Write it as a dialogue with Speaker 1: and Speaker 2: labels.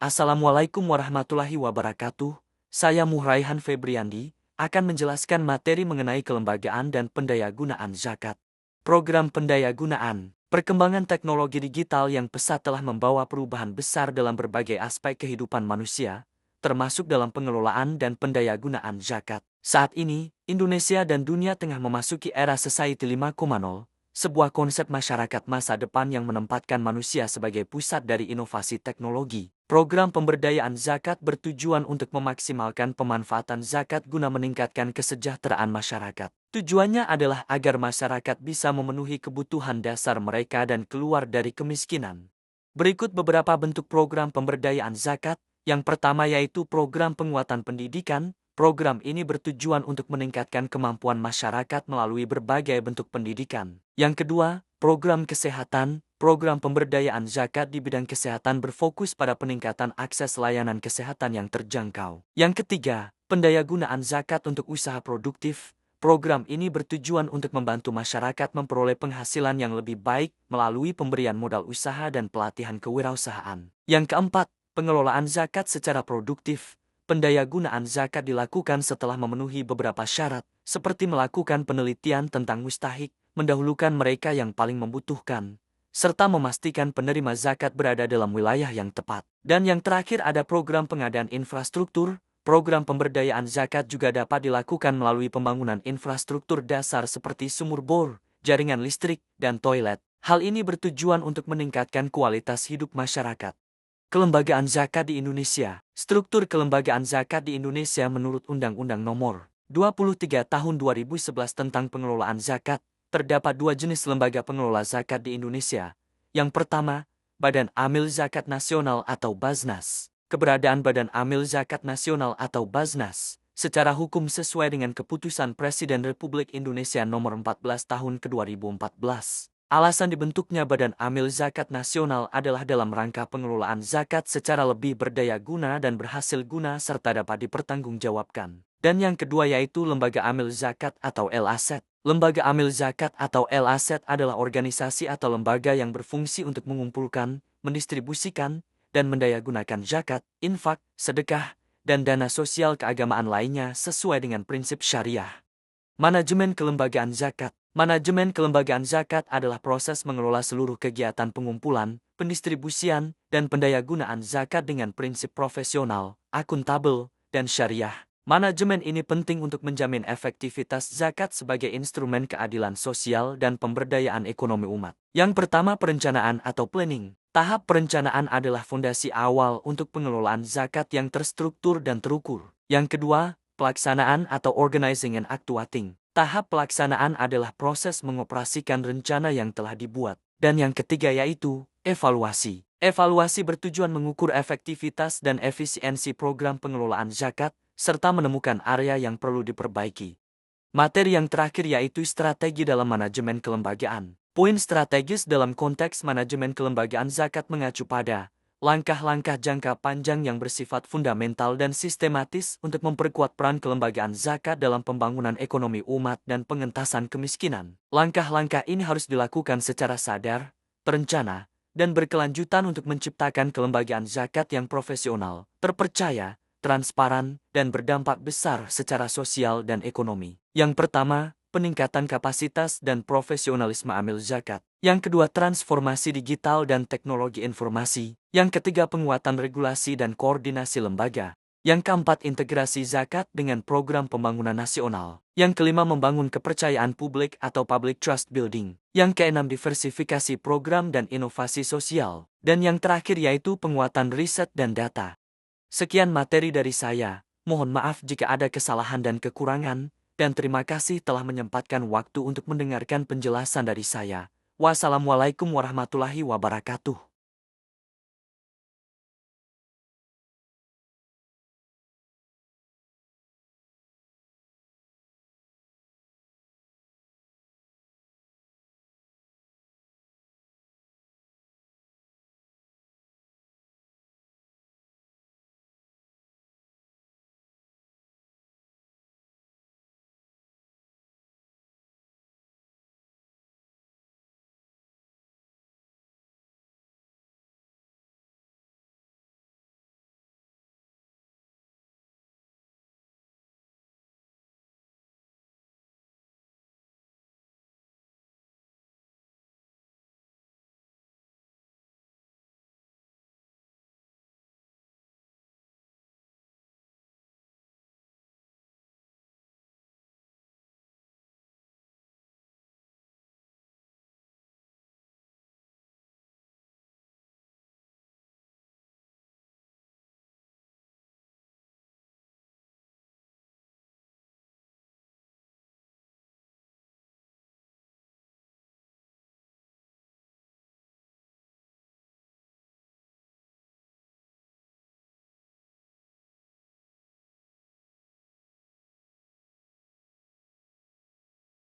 Speaker 1: Assalamualaikum warahmatullahi wabarakatuh. Saya Muhraihan Febriandi, akan menjelaskan materi mengenai kelembagaan dan pendayagunaan zakat. Program pendayagunaan, perkembangan teknologi digital yang pesat telah membawa perubahan besar dalam berbagai aspek kehidupan manusia, termasuk dalam pengelolaan dan pendayagunaan zakat. Saat ini, Indonesia dan dunia tengah memasuki era Society 5.0, sebuah konsep masyarakat masa depan yang menempatkan manusia sebagai pusat dari inovasi teknologi. Program pemberdayaan zakat bertujuan untuk memaksimalkan pemanfaatan zakat guna meningkatkan kesejahteraan masyarakat. Tujuannya adalah agar masyarakat bisa memenuhi kebutuhan dasar mereka dan keluar dari kemiskinan. Berikut beberapa bentuk program pemberdayaan zakat. Yang pertama yaitu program penguatan pendidikan. Program ini bertujuan untuk meningkatkan kemampuan masyarakat melalui berbagai bentuk pendidikan. Yang kedua, program kesehatan. Program pemberdayaan zakat di bidang kesehatan berfokus pada peningkatan akses layanan kesehatan yang terjangkau. Yang ketiga, pendayagunaan zakat untuk usaha produktif. Program ini bertujuan untuk membantu masyarakat memperoleh penghasilan yang lebih baik melalui pemberian modal usaha dan pelatihan kewirausahaan. Yang keempat, pengelolaan zakat secara produktif. Pendayagunaan zakat dilakukan setelah memenuhi beberapa syarat, seperti melakukan penelitian tentang mustahik, mendahulukan mereka yang paling membutuhkan, serta memastikan penerima zakat berada dalam wilayah yang tepat. Dan yang terakhir ada program pengadaan infrastruktur. Program pemberdayaan zakat juga dapat dilakukan melalui pembangunan infrastruktur dasar seperti sumur bor, jaringan listrik, dan toilet. Hal ini bertujuan untuk meningkatkan kualitas hidup masyarakat. Kelembagaan zakat di Indonesia. Struktur kelembagaan zakat di Indonesia menurut Undang-Undang Nomor 23 Tahun 2011 tentang pengelolaan zakat, terdapat dua jenis lembaga pengelola zakat di Indonesia. Yang pertama, Badan Amil Zakat Nasional atau Baznas. Keberadaan Badan Amil Zakat Nasional atau Baznas secara hukum sesuai dengan Keputusan Presiden Republik Indonesia Nomor 14 Tahun ke-2014. Alasan dibentuknya Badan Amil Zakat Nasional adalah dalam rangka pengelolaan zakat secara lebih berdaya guna dan berhasil guna serta dapat dipertanggungjawabkan. Dan yang kedua yaitu Lembaga Amil Zakat atau LAZ. Lembaga Amil Zakat atau LAZ adalah organisasi atau lembaga yang berfungsi untuk mengumpulkan, mendistribusikan, dan mendayagunakan zakat, infak, sedekah, dan dana sosial keagamaan lainnya sesuai dengan prinsip syariah. Manajemen kelembagaan zakat. Manajemen kelembagaan zakat adalah proses mengelola seluruh kegiatan pengumpulan, pendistribusian, dan pendayagunaan zakat dengan prinsip profesional, akuntabel, dan syariah. Manajemen ini penting untuk menjamin efektivitas zakat sebagai instrumen keadilan sosial dan pemberdayaan ekonomi umat. Yang pertama, perencanaan atau planning. Tahap perencanaan adalah fondasi awal untuk pengelolaan zakat yang terstruktur dan terukur. Yang kedua, pelaksanaan atau organizing and actuating. Tahap pelaksanaan adalah proses mengoperasikan rencana yang telah dibuat. Dan yang ketiga yaitu evaluasi. Evaluasi bertujuan mengukur efektivitas dan efisiensi program pengelolaan zakat, serta menemukan area yang perlu diperbaiki. Materi yang terakhir yaitu strategi dalam manajemen kelembagaan. Poin strategis dalam konteks manajemen kelembagaan zakat mengacu pada langkah-langkah jangka panjang yang bersifat fundamental dan sistematis untuk memperkuat peran kelembagaan zakat dalam pembangunan ekonomi umat dan pengentasan kemiskinan. Langkah-langkah ini harus dilakukan secara sadar, terencana, dan berkelanjutan untuk menciptakan kelembagaan zakat yang profesional, terpercaya, transparan, dan berdampak besar secara sosial dan ekonomi. Yang pertama, peningkatan kapasitas dan profesionalisme amil zakat. Yang kedua, transformasi digital dan teknologi informasi. Yang ketiga, penguatan regulasi dan koordinasi lembaga. Yang keempat, integrasi zakat dengan program pembangunan nasional. Yang kelima, membangun kepercayaan publik atau public trust building. Yang keenam, diversifikasi program dan inovasi sosial. Dan yang terakhir yaitu penguatan riset dan data. Sekian materi dari saya. Mohon maaf jika ada kesalahan dan kekurangan. Dan terima kasih telah menyempatkan waktu untuk mendengarkan penjelasan dari saya. Wassalamualaikum warahmatullahi wabarakatuh.